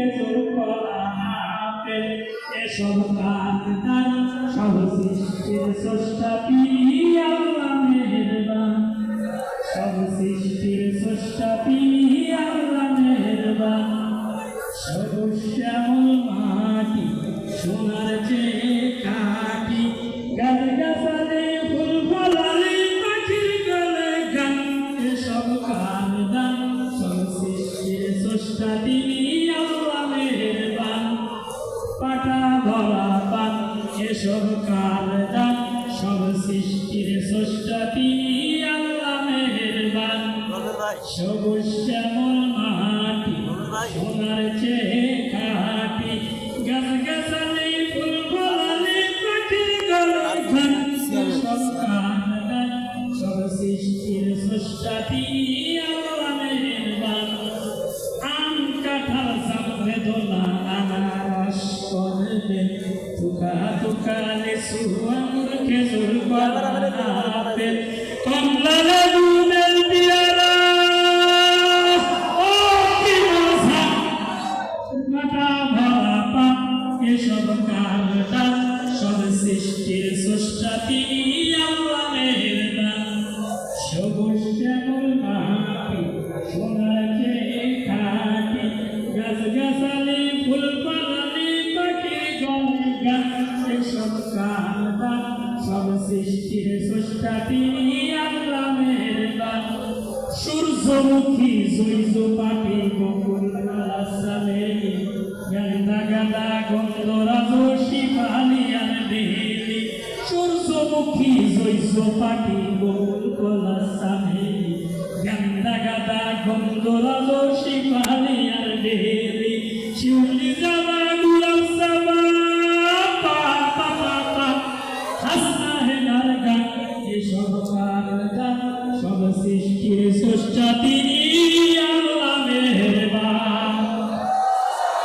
খেজুর কলা আপেল এসব কান্দান সব সৃষ্টির স্রষ্টা তিনি আল্লাহ মেহেরবান সব সৃষ্টির স্রষ্টা তিনি আল্লাহ মেহেরবান সবুজ শ্যামল মাটি সোনার চেয়ে কাটি গাছগাছালি ফুল ফলালি পাখির গলে গান এসব কান্দান সব সৃষ্টির স্রষ্টা তিনি আল্লাহ মেহেরবান পাটা ধরা পান এসব কান্দান সব সৃষ্টির স্রষ্টা তিনি আল্লাহ মেহেরবান সবুজ শ্যামল মাটি সোনার চেয়ে কাটি গাছগাছালি ফুল ফলালি পাখির গলে গান এসব কান্দান সব সৃষ্টির স্রষ্টা তিনি আল্লাহ মেহেরবান আম কাঁঠাল সামনে দোলা আনারস কদবে থুকা থুকা লিচু আঙুর খেজুর কলা